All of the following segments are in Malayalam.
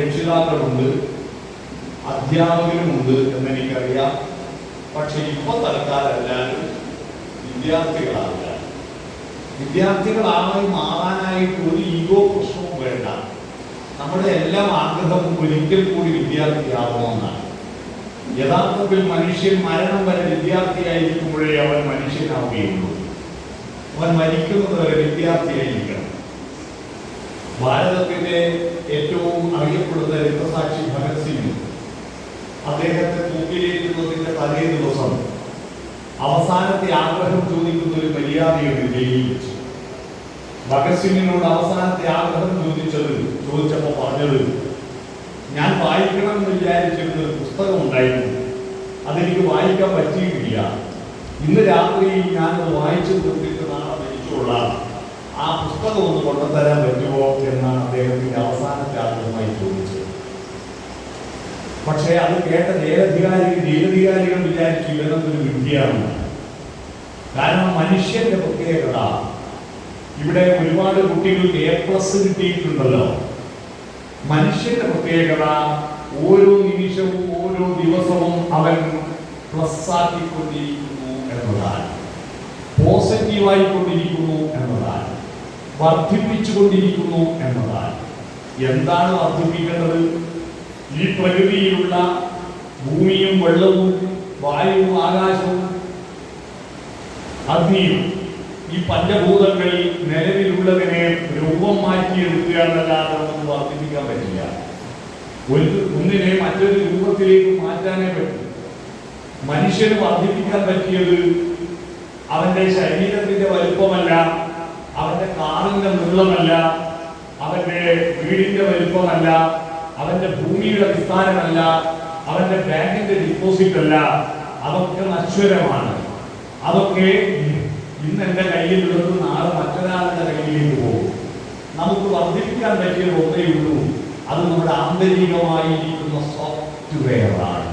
രക്ഷിതാക്കളുണ്ട്, അധ്യാപകരുമുണ്ട് എന്നെനിക്കറിയാം. പക്ഷെ ഇപ്പൊ തൽക്കാലം വിദ്യാർത്ഥികളായി മാറാനായിട്ട് ഒരു ഈഗോ പ്രശ്നവും വേണ്ട. നമ്മുടെ എല്ലാം ആഗ്രഹവും ഒരിക്കൽ കൂടി വിദ്യാർത്ഥിയാവണമെന്നാണ്. യഥാർത്ഥത്തിൽ മനുഷ്യൻ മരണം വരെ വിദ്യാർത്ഥിയായിരിക്കുമ്പോഴേ അവൻ മനുഷ്യനാവുകയുള്ളൂ. അവൻ മരിക്കുന്നത് വരെ വിദ്യാർത്ഥിയായിരിക്കണം. ഭാരതത്തിന്റെ ഏറ്റവും അറിയപ്പെടുന്ന രക്തസാക്ഷി ഭഗത് സിംഗ് അദ്ദേഹത്തെ തൂക്കിലേറ്റുന്നതിന്റെ തലേ ദിവസം അവസാനത്തെ ആഗ്രഹം ചോദിക്കുന്ന ഒരു മര്യാദയുണ്ട് ജയിലിൽ വെച്ച്. ഭഗത് സിംഗിനോട് അവസാനത്തെ ആഗ്രഹം ചോദിച്ചപ്പോ പറഞ്ഞത്, ഞാൻ വായിക്കണം എന്ന് വിചാരിച്ചിരുന്ന ഒരു പുസ്തകം ഉണ്ടായിരുന്നു, അതെനിക്ക് വായിക്കാൻ പറ്റിയിട്ടില്ല. ഇന്ന് രാത്രിയിൽ ഞാനത് വായിച്ചു തീർത്തിട്ട് നാളെ മരിച്ചുകൊള്ളാം. ആ പുസ്തകം ഒന്ന് കൊണ്ടുതരാൻ പറ്റുമോ എന്നാണ് അദ്ദേഹത്തിന്റെ അവസാനത്തെ ആഗ്രഹമായി ചോദിച്ചത്. പക്ഷേ അത് കേട്ട ജയിലധികാരികൾ വിചാരിച്ചു ഇവനൊരു വിദ്യയാണ്. കാരണം മനുഷ്യന്റെ പ്രത്യേകത, ഇവിടെ ഒരുപാട് കുട്ടികൾക്ക് A+ കിട്ടിയിട്ടുണ്ടല്ലോ. മനുഷ്യന്റെ പ്രത്യേകത ഓരോ നിമിഷവും ഓരോ ദിവസവും അവൻ പ്ലസ് ആക്കിക്കൊണ്ടിരിക്കുന്നു എന്നതാണ്, പോസിറ്റീവായിക്കൊണ്ടിരിക്കുന്നു എന്നതാണ്, വർദ്ധിപ്പിച്ചുകൊണ്ടിരിക്കുന്നു എന്നതാണ്. എന്താണ് വർദ്ധിപ്പിക്കേണ്ടത്? ഈ പ്രകൃതിയിലുള്ള ഭൂമിയും വെള്ളവും വായുവും ആകാശവും അഗ്നിയും ഈ പഞ്ചഭൂതങ്ങളിൽ നിലവിലുള്ളതിനെ രൂപം മാറ്റിയെടുക്കുക എന്നല്ലാതെ നമുക്ക് വർദ്ധിപ്പിക്കാൻ പറ്റില്ല. ഒന്നിനെ മറ്റൊരു രൂപത്തിലേക്ക് മാറ്റാനേ പറ്റും. മനുഷ്യന് വർദ്ധിപ്പിക്കാൻ പറ്റിയത് അവന്റെ ശരീരത്തിന്റെ വലുപ്പമല്ല, അവന്റെ കാറിന്റെ നീളമല്ല, അവന്റെ വീടിന്റെ വലുപ്പമല്ല, അവന്റെ ഭൂമിയുടെ വിസ്താരമല്ല, അവന്റെ ബാങ്കിന്റെ ഡിപ്പോസിറ്റ് അല്ല. അതൊക്കെ നശ്വരമാണ്. അതൊക്കെ ഇന്ന് എന്റെ കയ്യിലുള്ളത് നാളെ മറ്റൊരാളുടെ കയ്യിലേക്ക് പോകും. നമുക്ക് വർദ്ധിപ്പിക്കാൻ പറ്റിയ ഒന്നേ ഉള്ളൂ, അത് നമ്മുടെ ആന്തരികമായിരിക്കുന്ന സോഫ്റ്റ്വെയർ ആണ്.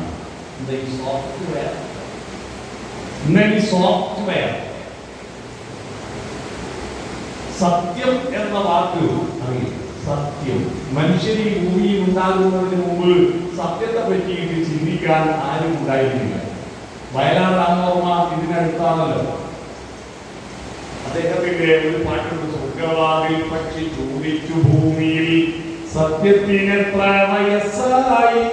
സോഫ്റ്റ്വെയർ സത്യം എന്ന വാക്ക് അറിയാം. സത്യം, മനുഷ്യൻ ഈ ഭൂമിയിൽ ഉണ്ടാകുന്നതിന് മുമ്പ് സത്യത്തെ പറ്റിയിട്ട് ചിന്തിക്കാൻ ആരും ഉണ്ടായിരുന്നില്ല. വയലാർ രാമവർമ്മ ഇതിനടുത്താണല്ലോ. അദ്ദേഹത്തിന്റെ ഒരു പാട്ടുണ്ട്, സ്വർഗവാതിൽ പക്ഷി ചൂടിച്ചു ഭൂമിയിൽ സത്യത്തിനെത്ര വയസ്സായി.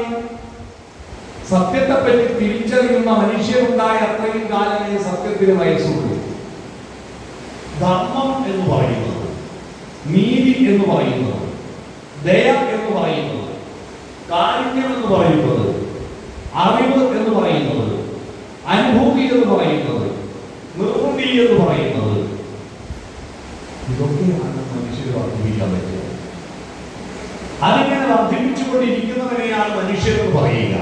സത്യത്തെ പറ്റി തിരിച്ചറിയുന്ന മനുഷ്യരുണ്ടായ അത്രയും കാലമേ സത്യത്തിന് വയസ്സുള്ളൂ. ധർമ്മം എന്ന് പറയുന്നത്, നീതി എന്ന് പറയുന്നത്, ദയ എന്ന് പറയുന്നത്, കാരുണ്യം എന്ന് പറയുന്നത്, അറിവ് എന്ന് പറയുന്നത്, അനുഭൂതി എന്ന് പറയുന്നത്, നിർവൃതി എന്ന് പറയുന്നത്, ഇതൊക്കെയാണ് മനുഷ്യർ വർദ്ധിപ്പിക്കാൻ പറ്റുന്നത്. അതിങ്ങനെ വർദ്ധിപ്പിച്ചുകൊണ്ടിരിക്കുന്നവരെയാണ് മനുഷ്യരെന്ന് പറയുക.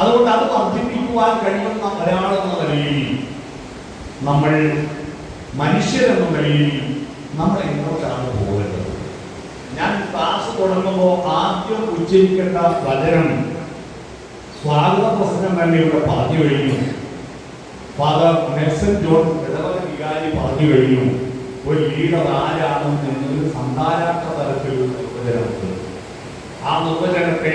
അതുകൊണ്ട് അത് വർദ്ധിപ്പിക്കുവാൻ കഴിയുന്ന ഒരാളെന്ന നിലയിൽ, നമ്മൾ മനുഷ്യരെന്ന നിലയിൽ നമ്മൾ എങ്ങോട്ടാണ് പോകേണ്ടത്? ഞാൻ ക്ലാസ് തുടങ്ങുമ്പോൾ ആദ്യം ഉച്ചരിക്കേണ്ട വചനം സ്വാഗത പ്രസംഗം തന്നെ ഇവിടെ പറഞ്ഞു കഴിഞ്ഞു. ഫാദർ നെൽസൺ ജോൺ ഇടവക വികാരി പറഞ്ഞു കഴിഞ്ഞു. ഒരു ലീഡർ ആരാണ് എന്നൊരു അന്താരാഷ്ട്ര തലത്തിലുള്ള നിർവചനമുണ്ട്. ആ നിർവചനത്തെ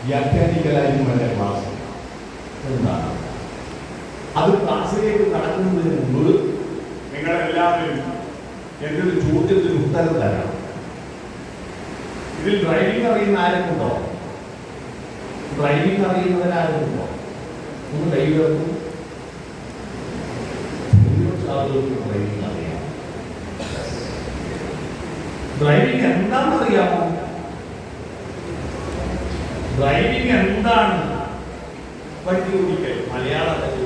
വ്യാഖ്യാനിക്കലായിരുന്നു എൻ്റെ ക്ലാസ്. എന്താണ് അത്? ക്ലാസ്സിലേക്ക് കടക്കുന്നതിന് മുമ്പ് നിങ്ങളെല്ലാവരും എൻ്റെ ഒരു ചോദ്യത്തിന് ഉത്തരം തരണം. ഇതിൽ ഡ്രൈവിംഗ് അറിയുന്ന ആരെക്കുണ്ടോ? ഡ്രൈവിംഗ് അറിയുന്നവരാരുണ്ടോ? ഒന്ന് കൈകൾക്കും ആളുകൾക്ക് ഡ്രൈവിംഗ് അറിയാം. ഡ്രൈവിംഗ് എന്താണെന്നറിയാമോ? ഡ്രൈവിംഗ് എന്താണ്? വണ്ടി ഓടിക്കൽ, മലയാളത്തിൽ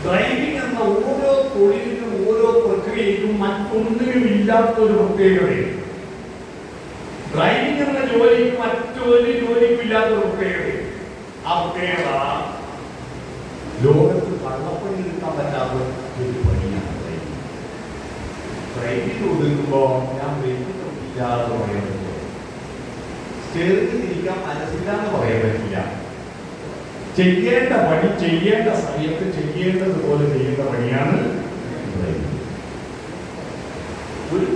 ഡ്രൈവിംഗ് എന്ന ഓരോ തൊഴിലിനും ഓരോ പ്രക്രിയയ്ക്കും മറ്റൊന്നിനും ഇല്ലാത്തൊരു പ്രത്യേകതയാണ്. ഡ്രൈവിംഗ് എന്ന ജോലിക്ക് മറ്റൊരു ജോലിക്കും ഇല്ലാത്തൊരു പ്രത്യേകതയാണ്. ആ പ്രത്യേകത ലോകത്ത് കള്ളപ്പണി എടുക്കാൻ പറ്റാത്ത ഒരു പണിയാണ് ഡ്രൈവിംഗ്. ഡ്രൈവിംഗ് ഒതുങ്ങുമ്പോൾ ഞാൻ ഇല്ലാതെ പറയാൻ പറ്റില്ല, സ്റ്റെയറിംഗ് തിരിക്കാൻ മനസ്സില്ലാന്ന് പറയാൻ പറ്റില്ല. ചെയ്യേണ്ട പണി ചെയ്യേണ്ട സമയത്ത് ചെയ്യേണ്ടതുപോലെ ചെയ്യേണ്ട പണിയാണ്. ഒരു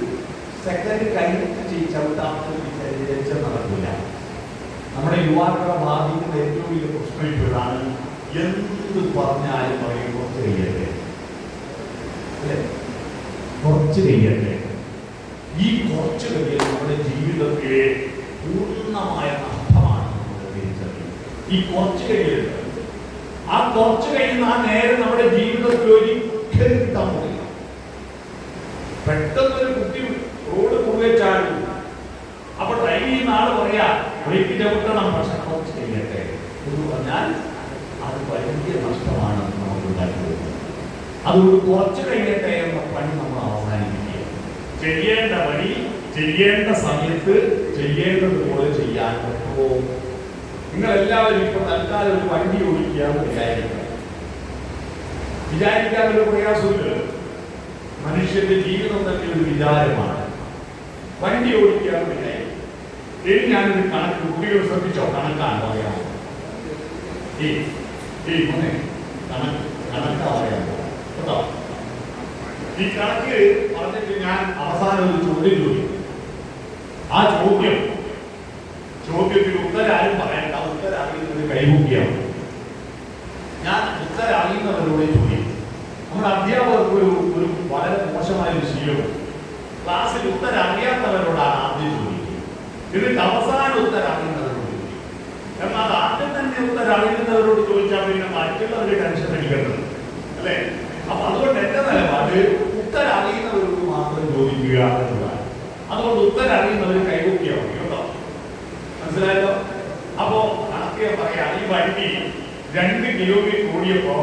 സെക്കൻഡ് കഴിഞ്ഞിട്ട് ചവിട്ടാത്ത വിചാരിച്ച നടക്കില്ല. നമ്മുടെ യുവാക്കളെ ബാധിക്കുന്ന ഏറ്റവും വലിയ പ്രശ്നം ഇപ്പോഴാണ് എന്ത് പറഞ്ഞാലും പറയും കുറച്ച് കഴിയട്ടെ, അല്ലെ? കുറച്ച് കഴിയട്ടെ. ഈ കുറച്ച് കഴിയൽ നമ്മുടെ ജീവിതത്തിലെ പൂർണ്ണമായ നഷ്ടമാണ്. ഈ കുറച്ച് കഴിയൽ, ആ കുറച്ച് കഴിയുന്ന ആ നേരം നമ്മുടെ ജീവിതത്തിൽ ഒരിക്കലും കിട്ടാൻ പോകില്ല. പെട്ടെന്നൊരു കുട്ടി റോഡ് കുറുകെ ചാടും, അപ്പൊ ഡ്രൈവ് ചെയ്യുന്ന ആള് പറയാ ബ്രേക്ക് ചവിട്ടണം, പക്ഷെ കുറച്ച് കഴിയട്ടെ എന്ന് പറഞ്ഞാൽ അത് വലിയ നഷ്ടമാണ് നമുക്ക് ഉണ്ടാക്കുന്നത്. അതുകൊണ്ട് കുറച്ച് കഴിയട്ടെ എന്ന പണി നമ്മൾ അവസാനിപ്പിക്കുക. ചെയ്യേണ്ട പണി ചെയ്യേണ്ട സമയത്ത് ചെയ്യേണ്ടതുപോലെ ചെയ്യാൻ പറ്റുമോ? നിങ്ങൾ എല്ലാവരും ഇപ്പൊ തൽക്കാലം ഒരു വണ്ടി ഓടിക്കാന്ന് വിചാരിക്കാൻ ഒരു പ്രയാസമില്ല. മനുഷ്യന്റെ ജീവിതം തന്നെ ഒരു വിചാരമാണ്. വണ്ടി ഓടിക്കാന്ന് വിചാരിക്കും. ഇനി ഞാനൊരു കണക്ക്, കുട്ടികൾ ശ്രദ്ധിച്ചോ, കണക്കാണ് പറയാമോ? കണക്കാ പറയാമോ കേട്ടോ? ഈ കണക്ക് പറഞ്ഞിട്ട് ഞാൻ അവസാനം ഒരു ചോദ്യം ചോദിക്കും. ആ ചോദ്യത്തിന് ഉത്തരാരും പറയണ്ട, ഉത്തരറിയുന്നത് കൈമുക്കിയാണ്. ഞാൻ ഉത്തരറിയുന്നവരോട് ചോദിക്കും. നമ്മുടെ അധ്യാപകർക്ക് ഒരു വളരെ മോശമായ ഒരു ശീലം, ക്ലാസ്സിൽ ഉത്തരറിയാത്തവരോടാണ് ആദ്യം ചോദിക്കുക, എന്നിട്ട് അവസാനം ഉത്തരറിയുന്നവരോട് ചോദിക്കും. എന്നാൽ ആദ്യം തന്നെ ഉത്തരറിയുന്നവരോട് ചോദിച്ചാൽ പിന്നെ മറ്റുള്ളവരുടെ ടെൻഷൻ അടിക്കുന്നത്, അല്ലേ? അപ്പൊ അതുകൊണ്ട് എന്റെ നിലപാട് ഉത്തരറിയുന്നവരോട് മാത്രം ചോദിക്കുക എന്നതാണ്. അതുകൊണ്ട് ഉത്തരറിയുന്നവർ കൈവക്കിയാൽ മതി കേട്ടോ. മനസ്സിലായല്ലോ? അപ്പോ കണക്ക് പറയാ, ഈ വണ്ടി 2 കിലോമീറ്റർ ഓടിയപ്പോ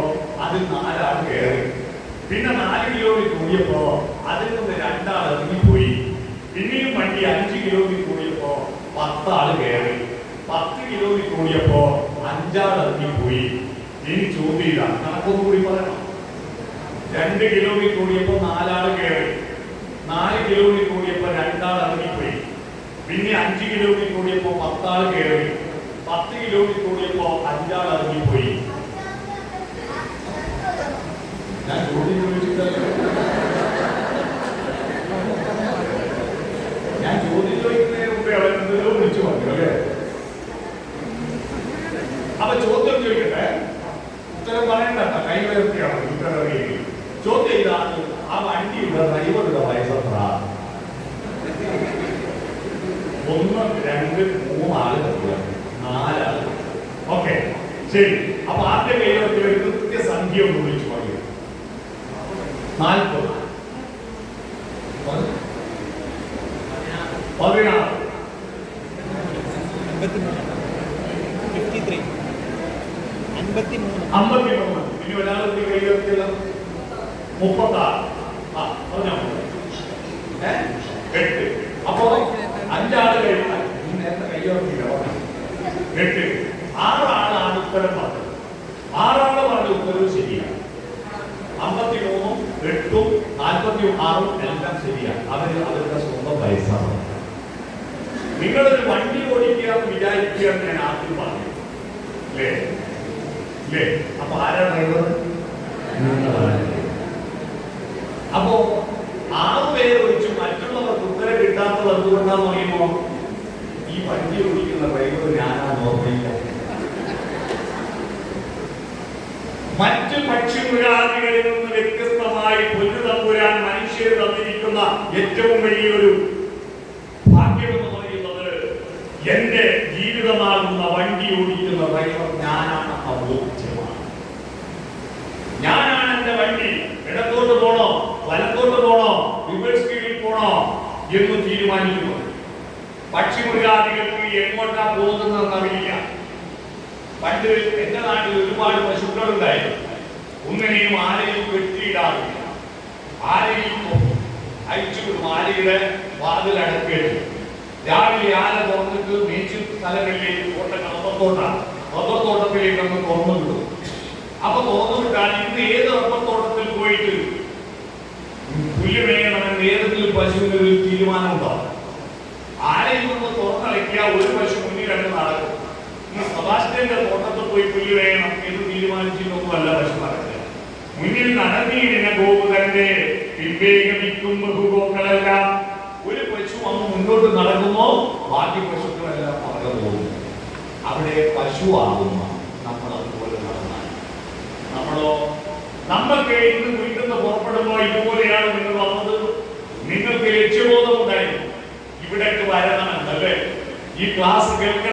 അതിൽ 4 ആൾ കയറി. പിന്നെ 4 കിലോമീറ്റർ ഓടിയപ്പോ അതിൽ നിന്ന് 2 ആൾ ഇറങ്ങിപ്പോയി. പിന്നെയും വണ്ടി 5 കിലോമീറ്റർ ഓടിയപ്പോ 10 ആൾ കയറി. 10 കിലോമീറ്റർ ഓടിയപ്പോ 5 ആൾ ഇറങ്ങിപ്പോയി. ഇനി ചോദ്യം ഇതാണ്, കണക്കൊന്നും കൂടി പറയണം. 2 കിലോമീറ്റർ ഓടിയപ്പോ 4 ആൾ കയറി. 4 കിലോമീറ്റർ ഓടിയപ്പോ 2 ആൾ ഇറങ്ങിപ്പോയി. പിന്നെ 5 കിലോമീറ്റർ ഓടിയപ്പോ 10 ആൾ കയറി. 10 കിലോമീറ്റർ ഓടിയപ്പോ 5 ആൾ ഇറങ്ങിപ്പോയി. ഞാൻ ചോദ്യം ചോദിച്ചിട്ടല്ലോ, ഞാൻ ചോദ്യം ചോദിക്കുന്നതിന് മുമ്പേ അവൻ എന്തെങ്കിലും വിളിച്ചു പറഞ്ഞു, അല്ലേ? അപ്പൊ ചോദ്യം ചോദിക്കട്ടെ, ഉത്തരം പറയണ്ട, കൈ ഉയർത്തിയാണ് ഉത്തരം അറിയുക. ചോദ്യം ഇതാണ്, ആ വണ്ടിയുടെ ഡ്രൈവറുടെ വയസ്സെത്ര? 1, 2, 3 ആളുകൾ, 4 ആളുകൾ. ഓക്കെ, ശരി. അപ്പൊ ആദ്യ കൈവർക്ക് ഒരു കൃത്യസംഖ്യ ഒന്ന് വിളിച്ചു പറയും. 40, 16, 53. ഇനി ഒരാൾക്ക് കൈവർക്കില്ല 36. പറഞ്ഞോ 8. അപ്പോ 5 ആള് കഴിഞ്ഞാൽ നേരത്തെ കൈവർക്കില്ല 8. 6 ആളാണ് ഉത്തരം പറഞ്ഞത്. 6 ആള് പറഞ്ഞ ഉത്തരവ് ശരിയാണ്. 53, 8, 46 എല്ലാം ശരിയാണ്. അവരുടെ സ്വന്തം വയസ്സാണ്. നിങ്ങളൊരു വണ്ടി ഓടിക്കുക എന്ന് വിചാരിക്കുക എന്ന് ഞാൻ ആദ്യം പറഞ്ഞു, അല്ലേ? അപ്പൊ ആരാ ഡ്രൈവർ? അപ്പോ 6 പേര് ഒഴിച്ച് മറ്റുള്ളവർക്ക് ഉത്തരം കിട്ടാത്തത് എന്തുകൊണ്ടാന്ന് പറയുമ്പോ ഈ വണ്ടി ഓടിക്കുന്ന ഡ്രൈവർ ഞാനാന്ന് ഓർമ്മയില്ല. മറ്റു പക്ഷിമൃഗാദികളിൽ നിന്ന് വ്യത്യസ്തമായി പൊന്നുതമ്പുരാൻ മനുഷ്യർ തന്നിരിക്കുന്ന ഏറ്റവും വലിയൊരു ഭാഗ്യമെന്ന് പറയുന്നത് എന്റെ ജീവിതമാകുന്ന വണ്ടി ഓടിക്കുന്ന ഡ്രൈവർ ഞാനാണ്. ബോധ്യമാണ്. ഞാനാണ് എന്റെ വണ്ടി. ഇടത്തോട്ട് പോണോ വലത്തോട്ട് പോണോ റിവേഴ്സ് ഗിയറിൽ പോണോ എന്ന് തീരുമാനിക്കുന്നത്. പക്ഷിമൃഗാദികൾക്ക് എങ്ങോട്ടാ പോകുന്നതെന്ന് അറിയില്ല. പണ്ട് എന്റെ നാട്ടിൽ ഒരുപാട് പശുക്കളുണ്ടായിരുന്നു. ഒന്നിനെയും ആരെയും വെട്ടിയിടാറില്ല. ആരെയും അയച്ചുവിടും. ആരെയുടെ വാതിൽ അടക്കുകയും രാവിലെ ആല തുറന്നിട്ട് മേച്ചു സ്ഥലങ്ങളിലേക്ക് റബ്ബർത്തോട്ടത്തിലേക്ക് ഒന്ന് തുറന്നു വിടും. അപ്പൊ തുറന്നു വിട്ടാൽ ഇന്ന് ഏത് റബ്ബർത്തോട്ടത്തിൽ പോയിട്ട് പുല്ല് മേയണമെന്ന് ഏതെങ്കിലും പശുവിന് ഒരു തീരുമാനം ഉണ്ടാവും. ആരെയും ഒന്ന് തുറന്നടക്കിയ ഒരു പശു മുന്നിൽ രണ്ട് നടക്കും. സബാസ്റ്റ്യന്റെ തോട്ടത്തിൽ പോയി പുല്ല് വേണം എന്ന് തീരുമാനിച്ചിട്ടൊന്നുമല്ല പശു നടക്കുക. മുന്നിൽ നടന്നിരുന്ന ഗോപുതന്റെ പിൻവേഗമിക്കും ബഹുഗോക്കളെല്ലാം ഒരു പശു അങ്ങ് മുന്നോട്ട് നടക്കുമോ ബാക്കി പശുക്കളെല്ലാം പുറകെ പോകും. അവിടെ പശു ആകുന്ന നമ്മൾ അതുപോലെ നടന്നാൽ നമ്മൾക്ക് ഇന്ന് വീട്ടിൽ നിന്ന് പുറപ്പെടുമ്പോ ഇതുപോലെയാണ് നിങ്ങൾ വന്നത്. നിങ്ങൾക്ക് ലക്ഷ്യബോധം ഉണ്ടായിരുന്നു, ഇവിടേക്ക് വരണമെന്നല്ലേ, ഈ ക്ലാസ് കേൾക്കണം.